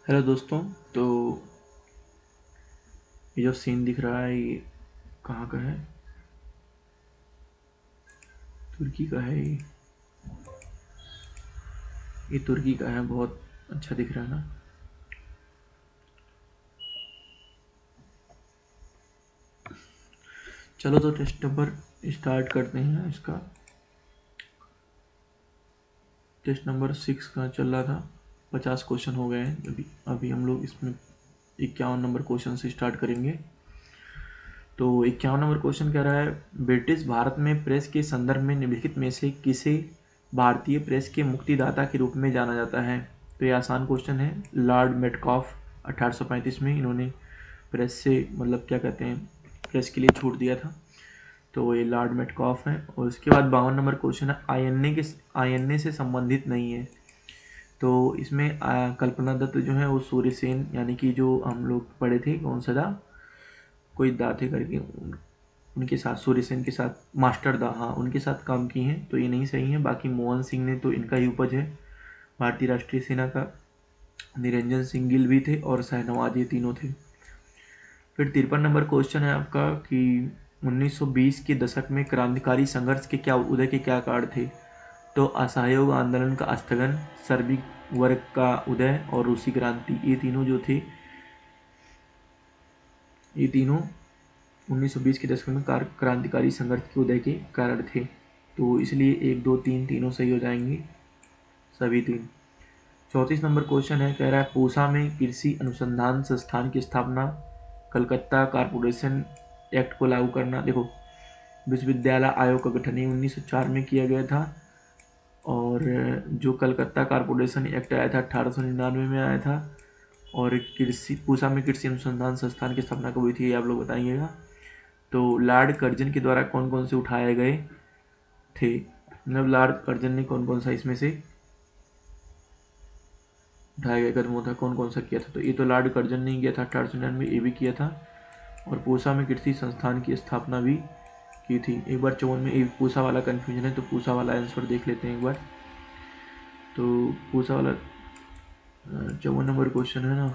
Hello दोस्तों। तो ये जो सीन दिख रहा है ये कहाँ का है? तुर्की का है ये तुर्की का है। बहुत अच्छा दिख रहा है ना। चलो तो टेस्ट नंबर स्टार्ट करते हैं इसका। टेस्ट नंबर 6 का चल रहा था। 50 क्वेश्चन हो गए हैं अभी अभी हम लोग इसमें 51 नंबर क्वेश्चन से स्टार्ट करेंगे। तो 51 नंबर क्वेश्चन कह रहा है, ब्रिटिश भारत में प्रेस के संदर्भ में निम्नलिखित में से किसे भारतीय प्रेस के मुक्तिदाता के रूप में जाना जाता है? तो ये आसान क्वेश्चन है। लॉर्ड मेटकॉफ 1835 में इन्होंने प्रेस से मतलब क्या कहते हैं, प्रेस के लिए छूट दिया था। तो ये लॉर्ड मेटकॉफ है। और उसके बाद 52 नंबर क्वेश्चन है, आईएनए से संबंधित नहीं है। तो इसमें कल्पना दत्त जो है वो सूर्यसेन यानी कि जो हम लोग पढ़े थे, कौन सा था, कोई दा थे करके, उनके साथ, सूर्यसेन के साथ, मास्टर दा, हाँ उनके साथ काम की हैं। तो ये नहीं सही है। बाकी मोहन सिंह ने तो इनका ही उपज है, भारतीय राष्ट्रीय सेना का। निरंजन सिंह गिल भी थे और शाहनवाज, ये तीनों थे। फिर 53 नंबर क्वेश्चन है आपका कि 1920 के दशक में क्रांतिकारी संघर्ष के क्या उदय के क्या कारण थे? तो असहयोग आंदोलन का स्थगन, सर्बिक वर्ग का उदय और रूसी क्रांति, ये तीनों जो थे, ये तीनों 1920 के दशक में क्रांतिकारी संघर्ष के उदय के कारण थे। तो इसलिए 1, 2, 3 तीनों सही हो जाएंगे, सभी तीन। 34 नंबर क्वेश्चन है, कह रहा है पूसा में कृषि अनुसंधान संस्थान की स्थापना, कलकत्ता कारपोरेशन एक्ट को लागू करना। देखो, विश्वविद्यालय आयोग का गठन 1904 में किया गया था। और जो कलकत्ता कारपोरेशन एक्ट आया था 1899 में आया था। और कृषि पूसा में कृषि अनुसंधान संस्थान की स्थापना कब हुई थी, आप लोग बताइएगा। तो लॉर्ड कर्जन के द्वारा कौन कौन से उठाए गए थे? मतलब लॉर्ड कर्जन ने कौन कौन सा इसमें से उठाया गया कदमों था, कौन कौन सा किया था? तो ये तो लॉर्ड कर्जन ने किया था 1899, ये भी किया था। और पूसा में कृषि संस्थान की स्थापना भी की थी। एक बार 54 में एक पूसा वाला कन्फ्यूजन है, तो पूसा वाला आंसर देख लेते हैं एक बार। तो पूसा वाला 54 नंबर क्वेश्चन है ना।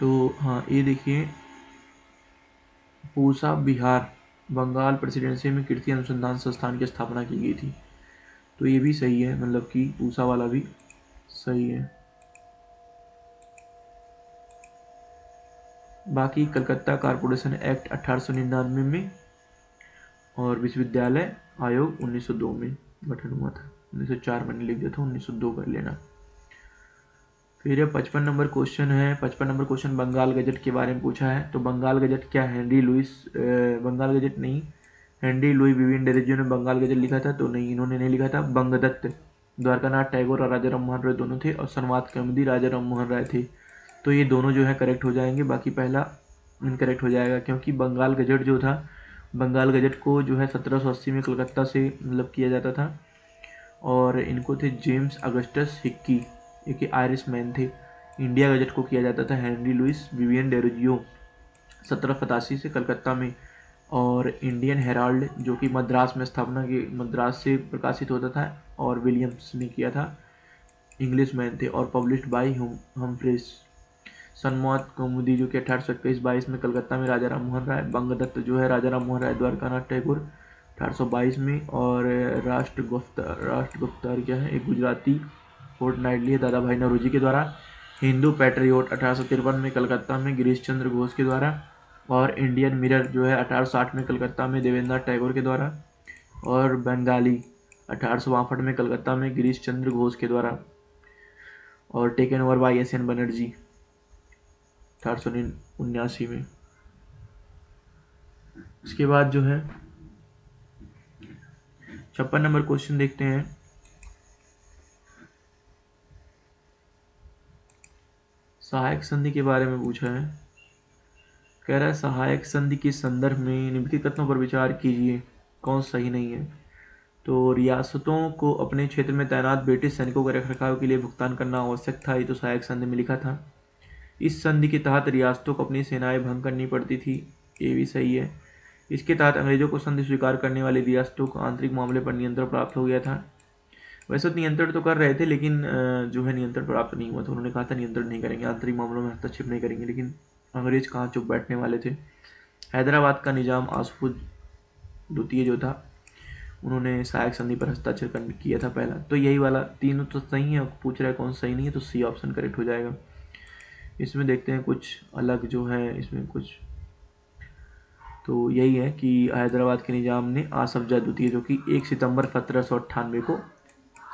तो हाँ, ये देखिए, पूसा बिहार बंगाल प्रेसिडेंसी में कृषि अनुसंधान संस्थान की स्थापना की गई थी। तो ये भी सही है, मतलब कि पूसा वाला भी सही है। बाकी कलकत्ता कारपोरेशन एक्ट 1899 में और विश्वविद्यालय आयोग 1902 में गठन हुआ था। 1904 मैंने लिख दिया था, 1902 कर लेना। फिर ये 55 नंबर क्वेश्चन है। 55 नंबर क्वेश्चन बंगाल गजट के बारे में पूछा है। तो बंगाल गजट क्या, हेनरी लुइस बंगाल गजट नहीं, हेनरी लुई विवियन डेरोजियो ने बंगाल गजट लिखा था? तो नहीं, इन्होंने नहीं लिखा था। बंगदत्त, द्वारकानाथ टैगोर और राजा राम मोहन राय दोनों थे। और संवाद कौमुदी राजा राम मोहन राय थे। तो ये दोनों जो है करेक्ट हो जाएंगे। बाकी पहला इनकरेक्ट हो जाएगा, क्योंकि बंगाल गजट जो था, बंगाल गजट को जो है 1780 में कलकत्ता से मतलब किया जाता था। और इनको थे जेम्स अगस्टस हिक्की, एक आयरिश मैन थे। इंडिया गजट को किया जाता था हेनरी लुइस विवियन डेरोजियो 1785 से कलकत्ता में। और इंडियन हेराल्ड जो कि मद्रास में स्थापना की, मद्रास से प्रकाशित होता था, और विलियम्स ने किया था, इंग्लिश मैन थे, और पब्लिश्ड बाई हमफ्रेस। सन्मौत कौमुदी जो कि 1821-22 में कलकत्ता में राजा राम मोहन राय। बंगदत्त जो है राजा राम मोहन राय द्वारकानाथ टैगोर 1822 में। और राष्ट्रगुप्तार क्या है, एक गुजराती फोर्ट नाइटली है, दादा भाई नौरोजी के द्वारा। हिंदू पैट्रियोट 1853 में कलकत्ता में गिरीश चंद्र घोष के द्वारा। और इंडियन मिरर जो है 1860 में कलकत्ता में देवेंद्र टैगोर के द्वारा। और बंगाली 1862 में कलकत्ता में गिरीश चंद्र घोष के द्वारा। और taken over by S N Banerjee 1879 में। इसके बाद जो है 56 नंबर क्वेश्चन देखते हैं। सहायक संधि के बारे में पूछा है। कह रहा है सहायक संधि के संदर्भ में निम्नलिखित कथनों पर विचार कीजिए, कौन सही नहीं है। तो रियासतों को अपने क्षेत्र में तैनात ब्रिटिश सैनिकों के रखरखाव के लिए भुगतान करना आवश्यक था, ये तो सहायक संधि में लिखा था। इस संधि के तहत रियासतों को अपनी सेनाएं भंग करनी पड़ती थी, ये भी सही है। इसके तहत अंग्रेजों को संधि स्वीकार करने वाली रियासतों को आंतरिक मामले पर नियंत्रण प्राप्त हो गया था। वैसे तो नियंत्रण तो कर रहे थे, लेकिन जो है नियंत्रण प्राप्त नहीं हुआ था। उन्होंने कहा था नियंत्रण नहीं करेंगे, आंतरिक मामलों में हस्तक्षेप नहीं करेंगे, लेकिन अंग्रेज कहाँ चुप बैठने वाले थे। हैदराबाद का निजाम आसफुद द्वितीय जो था, उन्होंने सहायक संधि पर हस्ताक्षर किया था पहला। तो यही वाला तीनों तो सही है, पूछ रहा है कौन सही नहीं है, तो सी ऑप्शन करेक्ट हो जाएगा। इसमें देखते हैं कुछ अलग जो है इसमें कुछ, तो यही है कि हैदराबाद के निजाम ने आसफजाह द्वितीय, जो कि 1 सितंबर 1798 को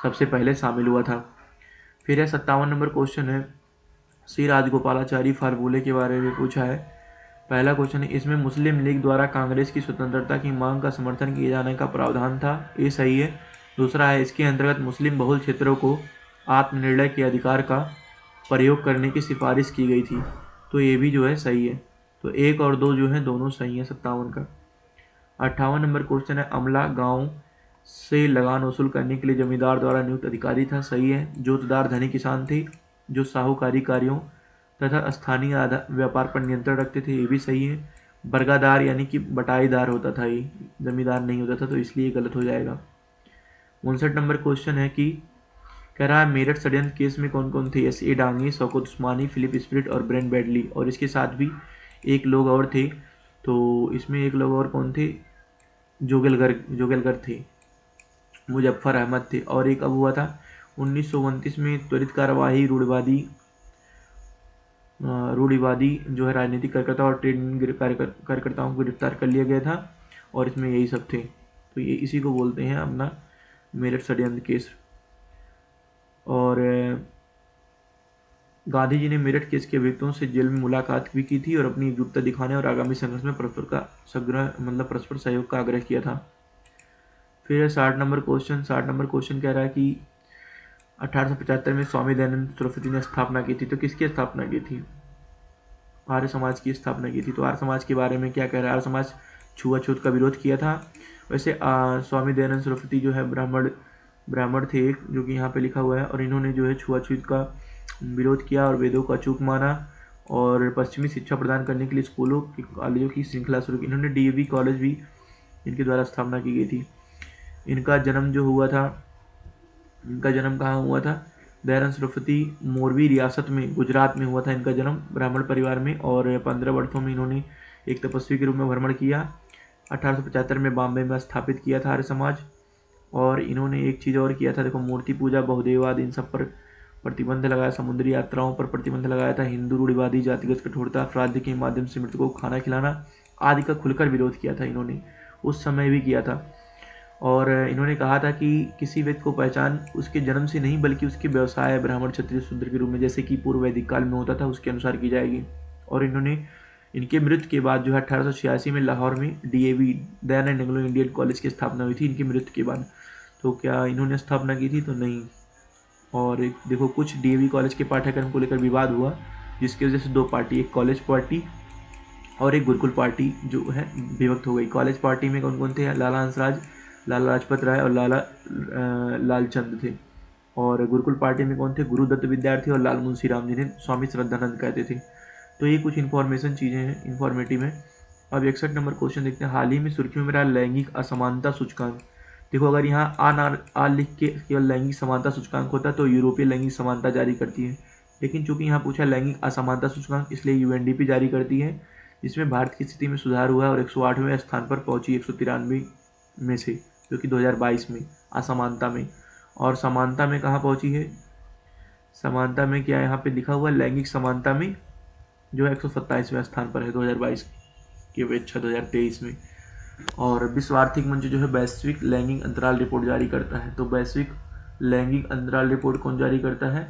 सबसे पहले शामिल हुआ था। फिर है 57 नंबर क्वेश्चन है, श्री राजगोपालाचारी फार्मूले के बारे में पूछा है। पहला क्वेश्चन है, इसमें मुस्लिम लीग द्वारा कांग्रेस की स्वतंत्रता की मांग का समर्थन किए जाने का प्रावधान था, ये सही है। दूसरा है, इसके अंतर्गत मुस्लिम बहुल क्षेत्रों को आत्मनिर्णय के अधिकार का प्रयोग करने की सिफारिश की गई थी, तो ये भी जो है सही है। तो 1 और 2 जो है दोनों सही है 57 का। 58 नंबर क्वेश्चन है, अमला गांव से लगान वसूल करने के लिए जमींदार द्वारा नियुक्त अधिकारी था, सही है। जोतदार धनी किसान थे जो साहूकारी कार्यों तथा स्थानीय व्यापार पर नियंत्रण रखते थे, ये भी सही है। बरगादार यानी कि बटाईदार होता था, ये जमींदार नहीं होता था, तो इसलिए गलत हो जाएगा। 59 नंबर क्वेश्चन है कि कह रहा है मेरठ षड्यंत्र केस में कौन कौन थे, S A Dange, Shaukat Usmani, Philip Spratt और ब्रेन बैडली, और इसके साथ भी एक लोग और थे। तो इसमें एक लोग और कौन थे, जोगलगर थे, मुजफ्फर अहमद थे। और एक अब हुआ था 1929 में त्वरित कार्यवाही रूढ़िवादी जो है राजनीतिक कार्यकर्ता और ट्रेड कार्यकर्ताओं को गिरफ्तार कर लिया गया था, और इसमें यही सब थे। तो ये इसी को बोलते हैं अपना मेरठ षड्यंत्र केस। और गांधी जी ने मेरठ केस के अभियुक्तों से जेल में मुलाकात भी की थी और अपनी एकजुटता दिखाने और आगामी संघर्ष में परस्पर सहयोग का आग्रह किया था। फिर 60 नंबर क्वेश्चन कह रहा है कि 1875 में स्वामी दयानंद सरस्वती ने स्थापना की थी, तो किसकी स्थापना की थी, आर्य समाज की स्थापना की थी। तो आर्य समाज के बारे में क्या कह रहा है, आर्य समाज छुआछूत का विरोध किया था। वैसे स्वामी दयानंद सरस्वती जो है ब्राह्मण थे एक, जो कि यहाँ पे लिखा हुआ है, और इन्होंने जो है छुआछूत का विरोध किया और वेदों का अचूक माना, और पश्चिमी शिक्षा प्रदान करने के लिए स्कूलों की कॉलेजों की श्रृंखला शुरू की। इन्होंने डीएवी कॉलेज भी इनके द्वारा स्थापना की गई थी। इनका जन्म कहाँ हुआ था, दयानंद सरस्वती मोरबी रियासत में गुजरात में हुआ था इनका जन्म, ब्राह्मण परिवार में। और 15 वर्षों में इन्होंने एक तपस्वी के रूप में भ्रमण किया। 1875 में बॉम्बे में स्थापित किया था आर्य समाज। और इन्होंने एक चीज़ और किया था, देखो, मूर्ति पूजा, बहुदेववाद, इन सब पर प्रतिबंध लगाया, समुद्री यात्राओं पर प्रतिबंध लगाया था, हिंदू रूढ़िवादी, जातिगत कठोरता, श्राद्ध के माध्यम से मृतकों को खाना खिलाना आदि का खुलकर विरोध किया था इन्होंने, उस समय भी किया था। और इन्होंने कहा था कि किसी व्यक्ति को पहचान उसके जन्म से नहीं बल्कि उसके व्यवसाय, ब्राह्मण, क्षत्रिय, शूद्र के रूप में, जैसे कि पूर्व वैदिक काल में होता था, उसके अनुसार की जाएगी। और इनके मृत्यु के बाद जो है 1886 में लाहौर में DAV Dayanand Anglo Indian college की स्थापना हुई थी इनकी मृत्यु के बाद। तो क्या इन्होंने स्थापना की थी, तो नहीं। और देखो, कुछ डीएवी कॉलेज के पाठ्यक्रम को लेकर विवाद हुआ, जिसकी वजह से 2 पार्टी, एक कॉलेज पार्टी और एक गुरुकुल पार्टी जो है विभक्त हो गई। कॉलेज पार्टी में कौन कौन थे, लाला हंसराज, लाला लाजपत राय और लाला लालचंद थे। और गुरुकुल पार्टी में कौन थे, गुरुदत्त विद्यार्थी और लाल मुंशी राम, जिन्हें स्वामी श्रद्धानंद कहते थे। तो ये कुछ इन्फॉर्मेशन चीज़ें हैं इन्फॉर्मेटिव में। अब 61 नंबर क्वेश्चन देखते हैं, हाल ही में सुर्खियों में रहा लैंगिक असमानता सूचकांक। देखो, अगर यहाँ आ लिख के केवल लैंगिक समानता सूचकांक होता तो यूरोपीय लैंगिक समानता जारी करती है, लेकिन चूंकि यहाँ पूछा लैंगिक असमानता सूचकांक, इसलिए यूएनडीपी जारी करती है, जिसमें भारत की स्थिति में सुधार हुआ है और 108वें स्थान पर पहुंची 193 में से, जो कि 2022 में असमानता में। और समानता में कहाँ पहुंची है, समानता में क्या यहाँ पे लिखा हुआ, लैंगिक समानता में जो है 127वें स्थान पर है 2022 की अपेक्षा 2023 में। और विश्व आर्थिक मंच जो है वैश्विक लैंगिक अंतराल रिपोर्ट जारी करता है। तो वैश्विक लैंगिक अंतराल रिपोर्ट कौन जारी करता है,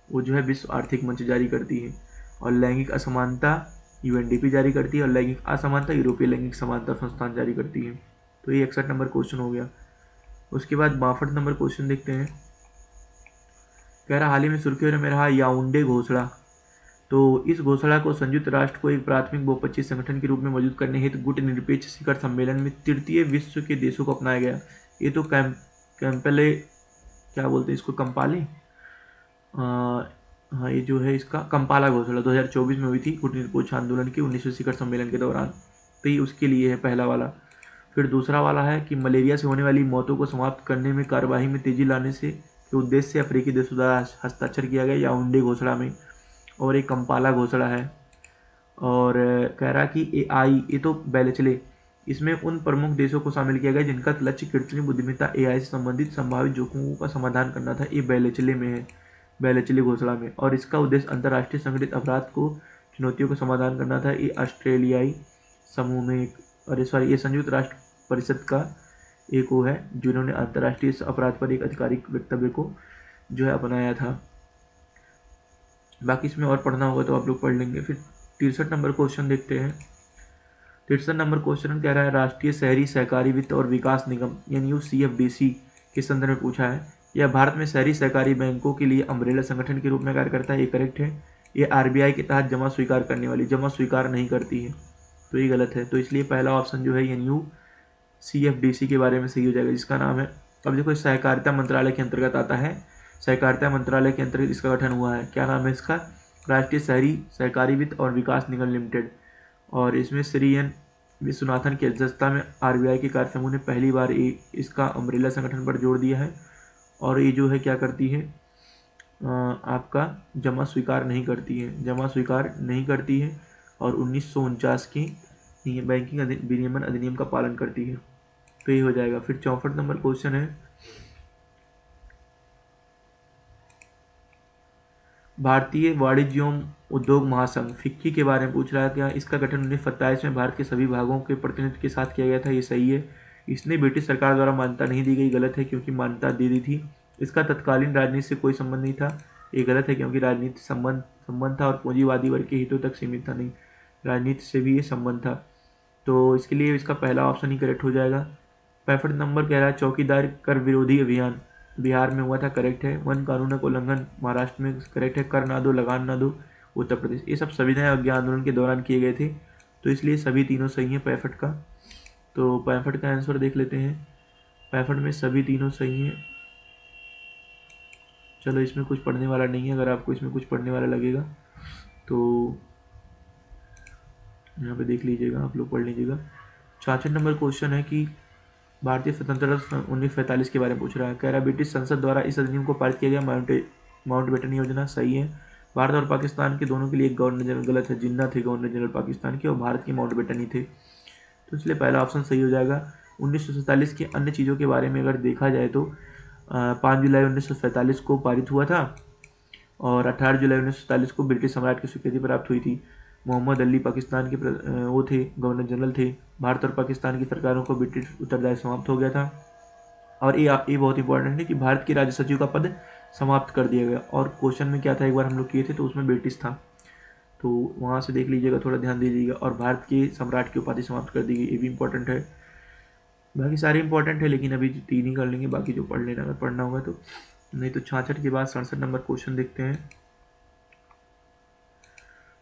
वो जो है विश्व आर्थिक मंच जारी करती है। और लैंगिक असमानता यूएनडीपी जारी करती है, और लैंगिक असमानता यूरोपीय लैंगिक समानता संस्थान जारी करती है। तो ये 61 नंबर क्वेश्चन हो गया। उसके बाद 62 नंबर क्वेश्चन देखते हैं, कह रहा हाल ही में सुर्खियों में रहा याउंडे घोषणा। तो इस घोषणा को संयुक्त राष्ट्र को एक प्राथमिक बहुपक्षीय संगठन के रूप में मौजूद करने हेतु गुट निरपेक्ष शिखर सम्मेलन में तृतीय विश्व के देशों को अपनाया गया। ये तो कैंपले क्या बोलते हैं इसको, कंपाले हाँ, ये जो है इसका कंपाला घोषणा 2024 में हुई थी कूटनीतिक आंदोलन के 19 शिखर सम्मेलन के दौरान। तो ये उसके लिए है पहला वाला। फिर दूसरा वाला है कि मलेरिया से होने वाली मौतों को समाप्त करने में कार्यवाही में तेजी लाने से के उद्देश्य से अफ्रीकी देशों द्वारा हस्ताक्षर किया गया याओंडे घोषणा में, और एक कंपाला घोषणा है। और कह रहा कि एआई, ये तो बैलेचले, इसमें उन प्रमुख देशों को शामिल किया गया जिनका लक्ष्य कृत्रिम बुद्धिमत्ता एआई से संबंधित संभावित जोखिमों का समाधान करना था। ये बैलेचले में है, बैलेचले घोषणा में। और इसका उद्देश्य अंतर्राष्ट्रीय संगठित अपराध को चुनौतियों का समाधान करना था। ये ऑस्ट्रेलियाई समूह में अरे सॉरी, ये संयुक्त राष्ट्र परिषद का एक वो है जिन्होंने अंतर्राष्ट्रीय अपराध पर एक आधिकारिक वक्तव्य को जो है अपनाया था। बाकी इसमें और पढ़ना होगा तो आप लोग पढ़ लेंगे। फिर 63 नंबर क्वेश्चन देखते हैं। 63 नंबर क्वेश्चन कह रहा है राष्ट्रीय शहरी सहकारी वित्त और विकास निगम यानी CFDC के संदर्भ में पूछा है। यह भारत में शहरी सहकारी बैंकों के लिए अम्ब्रेला संगठन के रूप में कार्य करता है। ये करेक्ट है। ये RBI के तहत जमा स्वीकार करने वाली, जमा स्वीकार नहीं करती है, तो ये गलत है। तो इसलिए पहला ऑप्शन जो है CFDC के बारे में सही हो जाएगा, जिसका नाम है, अब देखो, सहकारिता मंत्रालय के अंतर्गत आता है। सहकारिता मंत्रालय के अंतर्गत इसका गठन हुआ है। क्या नाम है इसका? राष्ट्रीय शहरी सहकारी वित्त और विकास निगम लिमिटेड। और इसमें श्री एन विश्वनाथन की अध्यक्षता में RBI के कार्य समूह ने पहली बार इसका अम्ब्रेला संगठन पर जोर दिया है। और ये जो है क्या करती है, आपका जमा स्वीकार नहीं करती है, जमा स्वीकार नहीं करती है, और 1949 की बैंकिंग विनियमन अधिनियम का पालन करती है। तो ये हो जाएगा। फिर 64 नंबर क्वेश्चन है भारतीय वाणिज्य एवं उद्योग महासंघ फिक्की के बारे में पूछ रहा है। क्या इसका गठन 1927 में भारत के सभी भागों के प्रतिनिधित्व के साथ किया गया था? ये सही है। इसने ब्रिटिश सरकार द्वारा मान्यता नहीं दी गई, गलत है, क्योंकि मान्यता दे दी थी। इसका तत्कालीन राजनीति से कोई संबंध नहीं था, ये गलत है, क्योंकि राजनीति संबंध था और पूंजीवादी वर्ग के हितों तक सीमित था, नहीं, राजनीति से भी ये संबंध था। तो इसके लिए इसका पहला ऑप्शन ही करेक्ट हो जाएगा। 65 नंबर कह रहा है चौकीदार कर विरोधी अभियान बिहार में हुआ था, करेक्ट है। वन कानून का उल्लंघन महाराष्ट्र में, करेक्ट है। कर ना दो लगान ना दो उत्तर प्रदेश। ये सब संविधान अवज्ञा आंदोलन के दौरान किए गए थे, तो इसलिए सभी तीनों सही हैं 65 का। तो 65 का आंसर देख लेते हैं। 65 में सभी तीनों सही हैं। चलो, इसमें कुछ पढ़ने वाला नहीं है। अगर आपको इसमें कुछ पढ़ने वाला लगेगा तो यहाँ पे देख लीजिएगा, आप लोग पढ़ लीजिएगा। 66 नंबर क्वेश्चन है कि भारतीय स्वतंत्रता 1945 के बारे में पूछ रहा है। कह रहा है ब्रिटिश संसद द्वारा इस अधिनियम को पारित किया गया माउंटबेटन योजना, सही है। भारत और पाकिस्तान के दोनों के लिए एक गवर्नर जनरल, गलत है, जिन्ना थे गवर्नर जनरल पाकिस्तान के, और भारत के माउंटबेटन ही थे, तो इसलिए पहला ऑप्शन सही हो जाएगा। 1947 के अन्य चीज़ों के बारे में अगर देखा जाए तो 5 जुलाई 1947 को पारित हुआ था, और 18 जुलाई 1947 को ब्रिटिश सम्राट की स्वीकृति प्राप्त हुई थी। मोहम्मद अली पाकिस्तान के वो थे, गवर्नर जनरल थे। भारत और पाकिस्तान की सरकारों को ब्रिटिश उत्तरदायित्व समाप्त हो गया था। और ये बहुत इंपॉर्टेंट है कि भारत के राज्य सचिव का पद समाप्त कर दिया गया। और क्वेश्चन में क्या था, एक बार हम लोग किए थे तो उसमें ब्रिटिश था, तो वहाँ से देख लीजिएगा, थोड़ा ध्यान दीजिएगा। और भारत के सम्राट की उपाधि समाप्त कर दी गई, ये भी इंपॉर्टेंट है। बाकी सारे इंपॉर्टेंट है, लेकिन अभी 3 ही कर लेंगे, बाकी जो पढ़ लेना अगर पढ़ना होगा तो। नहीं तो 66 के बाद 67 नंबर क्वेश्चन देखते हैं।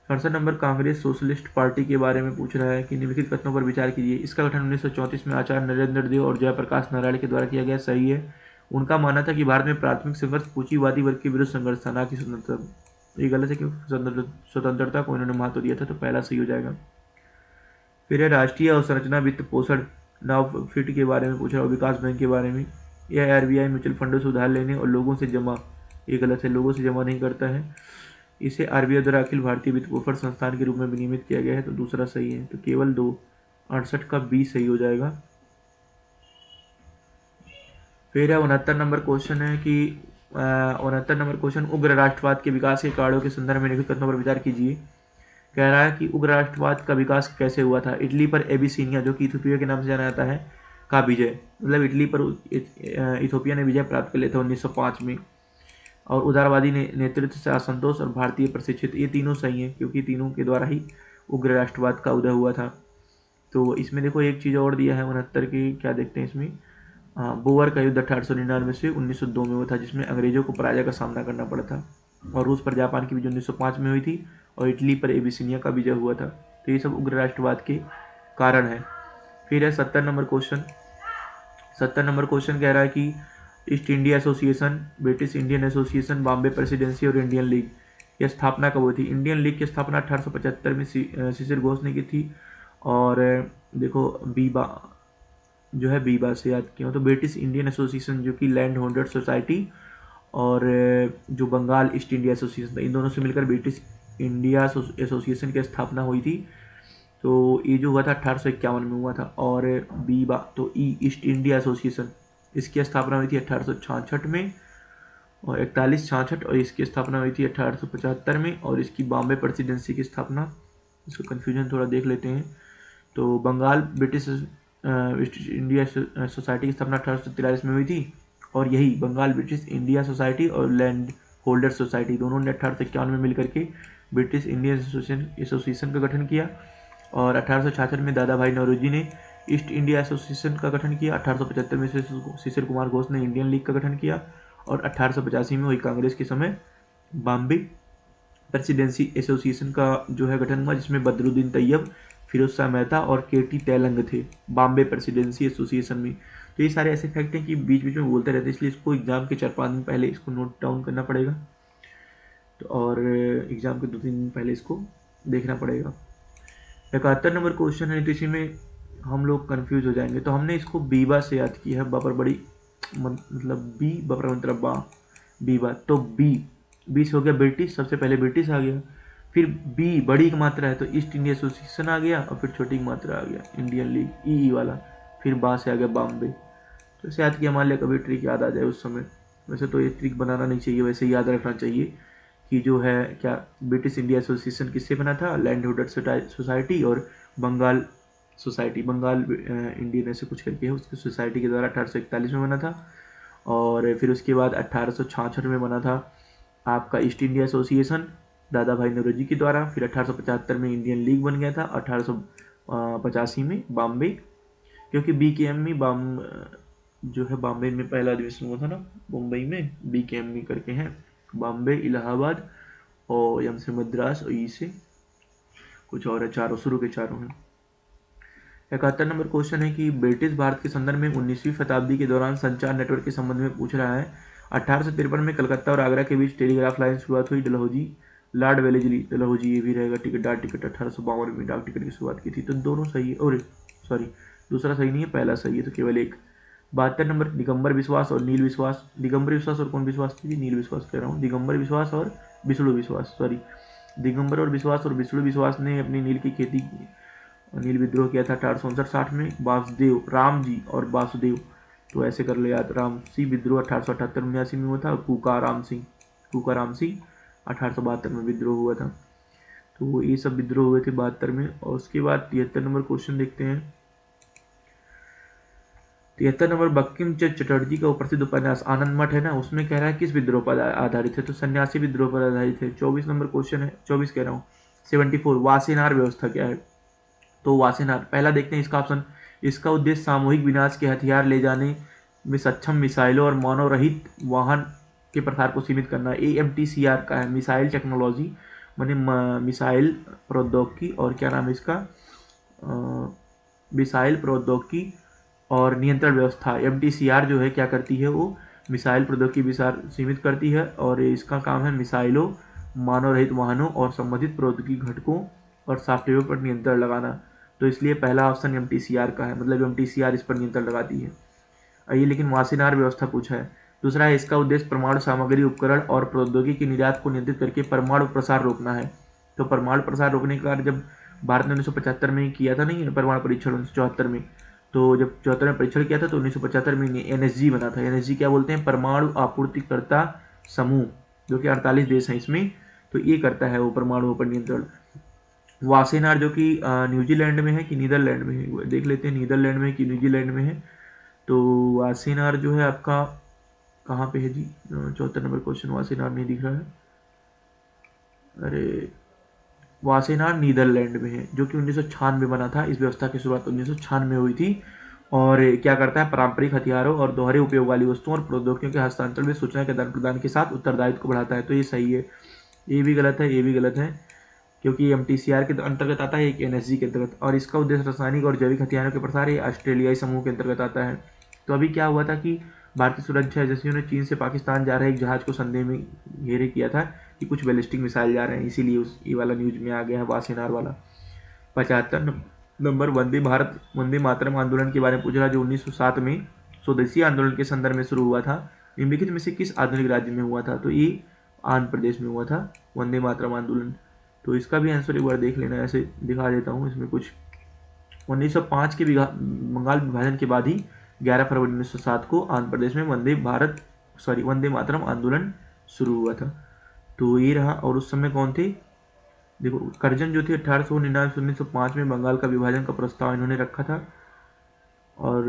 67 नंबर कांग्रेस सोशलिस्ट पार्टी के बारे में पूछ रहा है कि निम्नलिखित कथनों पर विचार कीजिए। इसका गठन 1934 में आचार्य नरेंद्र देव और जयप्रकाश नारायण के द्वारा किया गया, सही है। उनका मानना था कि भारत में प्राथमिक संघर्ष पूंजीवादी वर्ग के विरुद्ध संघर्ष था, ना कि स्वतंत्रता। ये गलत है, क्योंकि स्वतंत्रता को इन्होंने महत्व दिया था, तो पहला सही हो जाएगा। फिर है राष्ट्रीय अवसंरचना वित्त पोषण नाव फिट के बारे में पूछ रहा है, विकास बैंक के बारे में। यह RBI म्यूचुअल फंडों से उधार लेने और लोगों से जमा, ये गलत है, लोगों से जमा नहीं करता है। इसे RBI द्वारा अखिल भारतीय वित्त पोषण संस्थान के रूप में विनियमित किया गया है, तो दूसरा सही है। तो केवल 2, 68 का B सही हो जाएगा। फिर है 69 नंबर क्वेश्चन है कि 69 नंबर क्वेश्चन उग्र राष्ट्रवाद के विकास के कारणों के संदर्भ में निम्नलिखित कथनों पर विचार कीजिए। कह रहा है कि उग्र राष्ट्रवाद का विकास कैसे हुआ था। इटली पर एबिसिनिया, जो कि इथोपिया के नाम से जाना जाता है, का विजय, मतलब इटली पर इथोपिया ने विजय प्राप्त कर लिया था 1905 में। और उदारवादी नेतृत्व से असंतोष और भारतीय प्रशिक्षित, ये तीनों सही हैं, क्योंकि तीनों के द्वारा ही उग्र राष्ट्रवाद का उदय हुआ था। तो इसमें देखो एक चीज़ और दिया है 69 की, क्या देखते हैं इसमें। बोअर का युद्ध 1899 से 1902 में हुआ था, जिसमें अंग्रेजों को पराजय का सामना करना पड़ा था। और रूस पर जापान की विजय 1905 में हुई थी, और इटली पर एबिसिनिया का विजय हुआ था। तो ये सब उग्र राष्ट्रवाद के कारण है। फिर है 70 नंबर क्वेश्चन। 70 नंबर क्वेश्चन कह रहा है कि east India association, British Indian association, Bombay presidency और इंडियन लीग, यह स्थापना कब हुई थी? इंडियन लीग की स्थापना 1875 में शिशिर घोष ने की थी। और देखो बीबा जो है, बीबा से याद किया तो ब्रिटिश इंडियन एसोसिएशन जो कि लैंड होल्डर सोसाइटी और जो बंगाल ईस्ट इंडिया एसोसिएशन था, इन दोनों से मिलकर ब्रिटिश इंडिया एसोसिएशन की स्थापना हुई थी। तो ये जो हुआ था 1851 में हुआ था। और बीबा तो ईस्ट इंडिया एसोसिएशन, इसकी स्थापना हुई थी 1866 में और 41-66, और इसकी स्थापना हुई थी 1875 में। और इसकी बॉम्बे प्रेसिडेंसी की स्थापना, इसको कन्फ्यूजन थोड़ा देख लेते हैं। तो Bengal British East India Society की स्थापना 1843 में हुई थी। और यही बंगाल ब्रिटिश इंडिया सोसाइटी और लैंड होल्डर सोसाइटी दोनों ने 1851 में मिलकर के ब्रिटिश इंडियन एसोसिएशन का गठन किया। और 1866 में दादा भाई नौरोजी ने ईस्ट इंडिया एसोसिएशन का गठन किया। 1875 में शिशिर कुमार घोष ने इंडियन लीग का गठन किया। और 1885 में हुई कांग्रेस के समय बॉम्बे प्रेसिडेंसी एसोसिएशन का जो है गठन हुआ, जिसमें बदरुद्दीन तैयब, फिरोज शाह मेहता और केटी तेलंग थे बॉम्बे प्रेसिडेंसी एसोसिएशन में। तो ये सारे ऐसे फैक्ट हैं कि बीच बीच में बोलते रहते हैं, इसलिए इसको एग्जाम के 4-5 दिन पहले इसको नोट डाउन करना पड़ेगा। तो और एग्जाम के 2-3 दिन पहले इसको देखना पड़ेगा। 71 नंबर क्वेश्चन है, तो इसी में हम लोग कंफ्यूज हो जाएंगे। तो हमने इसको बीबा से याद किया है, बापर बड़ी मतलब बी बापर मतलब बा बीबा। तो बी से हो गया ब्रिटिश, सबसे पहले ब्रिटिश आ गया। फिर बी बड़ी की मात्रा है तो ईस्ट इंडिया एसोसिएशन आ गया। और फिर छोटी की मात्रा आ गया इंडियन लीग ई वाला। फिर बा से आ गया बॉम्बे। तो इसे याद किया, मान लिया कभी ट्रिक याद आ जाए उस समय। वैसे तो ये ट्रिक बनाना नहीं चाहिए, वैसे याद रखना चाहिए कि जो है क्या ब्रिटिश इंडिया एसोसिएशन किससे बना था? लैंड होल्डर सोसाइटी और बंगाल सोसाइटी, बंगाल इंडियन ऐसे कुछ करके है, उसकी सोसाइटी के द्वारा 1841 में बना था। और फिर उसके बाद 1866 में बना था आपका ईस्ट इंडिया एसोसिएशन दादा भाई नौरोजी के द्वारा। फिर 1875 में इंडियन लीग बन गया था। 1885 में बॉम्बे, क्योंकि BKM जो है बॉम्बे में पहला अधिवेशन हुआ था ना, मुंबई में BKM करके हैं, बॉम्बे, इलाहाबाद और एम से मद्रास और ई से कुछ और है, चारों शुरू के चारों हैं। 71 नंबर क्वेश्चन है कि ब्रिटिश भारत के संदर्भ में 19वीं शताब्दी के दौरान संचार नेटवर्क के संबंध में पूछ रहा है। 1853 में कलकत्ता और आगरा के बीच टेलीग्राफ लाइन शुरुआत हुई। डलहौजी, लॉर्ड वेलेस्ली, डलहौजी ये भी रहेगा। टिकट डाक टिकट 1852 में डाक टिकट की शुरुआत की थी। तो दोनों सही है, और सॉरी दूसरा सही नहीं है, पहला सही है, तो केवल एक। 72 नंबर दिगंबर विश्वास और नील विश्वास। दिगंबर विश्वास और कौन विश्वास थी? नील विश्वास कह रहा हूँ। दिगंबर विश्वास और विष्णु विश्वास, सॉरी दिगंबर और विश्वास और विष्णु विश्वास ने अपनी नील की खेती की, नील विद्रोह किया था 1859-60 में। वासुदेव, राम जी और वासुदेव, तो ऐसे कर ले याद। राम सिंह विद्रोह 1878-79 में हुआ था। और कुका राम सिंह 1872 में विद्रोह हुआ था। तो ये सब विद्रोह हुए थे 72 में। और उसके बाद 73 नंबर क्वेश्चन देखते हैं। 73 नंबर बंकिम चंद्र चटर्जी का प्रसिद्ध उपन्यास आनंद मठ है ना, उसमें कह रहा है किस विद्रोह पर आधारित है? तो सन्यासी विद्रोह पर आधारित है। 24 नंबर क्वेश्चन है, 24 कह रहा हूँ, 74 वासेनार व्यवस्था क्या है? तो वासेनार पहला देखते हैं इसका ऑप्शन। इसका उद्देश्य सामूहिक विनाश के हथियार ले जाने में सक्षम मिसाइलों और मानव रहित वाहन के प्रसार को सीमित करना। AMTCR का है, मिसाइल टेक्नोलॉजी, माने मिसाइल प्रौद्योगिकी और क्या नाम है इसका, मिसाइल प्रौद्योगिकी और नियंत्रण व्यवस्था। MTCR जो है क्या करती है? वो मिसाइल प्रौद्योगिकी विचार सीमित करती है। और इसका काम है मिसाइलों, मानव रहित वाहनों और संबंधित प्रौद्योगिकी घटकों और सॉफ्टवेयर पर नियंत्रण लगाना। तो इसलिए पहला ऑप्शन MTCR का है, मतलब MTCR इस पर नियंत्रण लगाती है। ये लेकिन वासेनार व्यवस्था पूछा है। दूसरा है इसका उद्देश्य परमाणु सामग्री, उपकरण और प्रौद्योगिकी के निर्यात को नियंत्रित करके परमाणु प्रसार रोकना है। तो परमाणु प्रसार रोकने का कार्य जब भारत ने 1975 में किया था नहीं परमाणु परीक्षण 1974 में, तो जब 74 में परीक्षण किया था तो 1975 में NSG बना था। NSG क्या बोलते हैं? परमाणु आपूर्तिकर्ता समूह, जो कि 48 देश हैं इसमें, तो ये करता है वो परमाणुओं पर नियंत्रण। वासेनार जो कि न्यूजीलैंड में है कि नीदरलैंड में है, देख लेते हैं नीदरलैंड में कि न्यूजीलैंड में है। तो वासेनार जो है आपका कहाँ पे है जी? 74 नंबर क्वेश्चन, वासेनार नहीं दिख रहा है। अरे वासेनार नीदरलैंड में है, जो कि 1996 बना था। इस व्यवस्था की शुरुआत 1996 में हुई थी। और क्या करता है? पारंपरिक हथियारों और दोहरे उपयोग वाली वस्तुओं और प्रौद्योगिकियों के हस्तांतरण में सूचना के आदान प्रदान के साथ उत्तरदायित्व को बढ़ाता है। तो ये सही है। ये भी गलत है, ये भी गलत है, क्योंकि MTCR के अंतर्गत आता है, एक NSG के अंतर्गत। और इसका उद्देश्य रासायनिक और जैविक हथियारों के प्रसार ये ऑस्ट्रेलियाई समूह के अंतर्गत आता है। तो अभी क्या हुआ था कि भारतीय सुरक्षा एजेंसियों ने चीन से पाकिस्तान जा रहे एक जहाज को संदेह में घेरे किया था कि कुछ बैलिस्टिक मिसाइल जा रहे हैं, इसीलिए उस ये वाला न्यूज में आ गया है वासेनार वाला। 75 नंबर वंदे मातरम आंदोलन के बारे में पूछ रहा, जो 1907 में स्वदेशी आंदोलन के संदर्भ में शुरू हुआ था। निम्नलिखित में से किस आधुनिक राज्य में हुआ था? तो ये आंध्र प्रदेश में हुआ था वंदे मातरम आंदोलन। तो इसका भी आंसर एक बार देख लेना, ऐसे दिखा देता हूँ इसमें कुछ। 1905 के बंगाल विभाजन के बाद ही 11 फरवरी 1907 को आंध्र प्रदेश में वंदे मातरम आंदोलन शुरू हुआ था। तो ये रहा। और उस समय कौन थे? देखो, करजन जो थे 1899 से 1905 में बंगाल का विभाजन का प्रस्ताव इन्होंने रखा था। और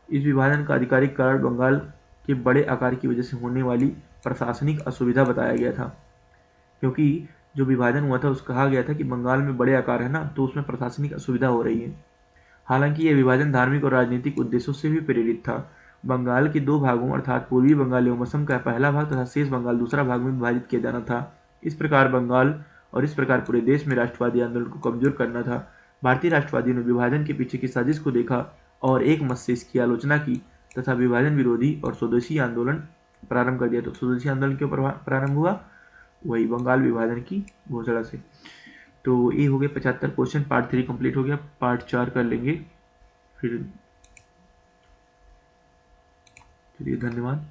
इस विभाजन का आधिकारिक कारण बंगाल के बड़े आकार की वजह से होने वाली प्रशासनिक असुविधा बताया गया था, क्योंकि जो विभाजन हुआ था उस कहा गया था कि बंगाल में बड़े आकार है ना, तो उसमें प्रशासनिक असुविधा हो रही है। हालांकि यह विभाजन धार्मिक और राजनीतिक उद्देश्यों से भी प्रेरित था। बंगाल के दो भागों अर्थात पूर्वी बंगाल एवं असम का पहला भाग तथा शेष बंगाल दूसरा भाग में विभाजित किया जाना था। इस प्रकार पूरे देश में राष्ट्रवादी आंदोलन को कमजोर करना था। भारतीय राष्ट्रवादियों ने विभाजन के पीछे की साजिश को देखा और एक मत से इसकी आलोचना की तथा विभाजन विरोधी और स्वदेशी आंदोलन प्रारंभ कर दिया। तो स्वदेशी आंदोलन क्यों प्रारंभ हुआ? वही बंगाल विभाजन की घोषणा से। तो ये हो गए 75 क्वेश्चन। पार्ट 3 कंप्लीट हो गया, पार्ट 4 कर लेंगे फिर। चलिए, धन्यवाद।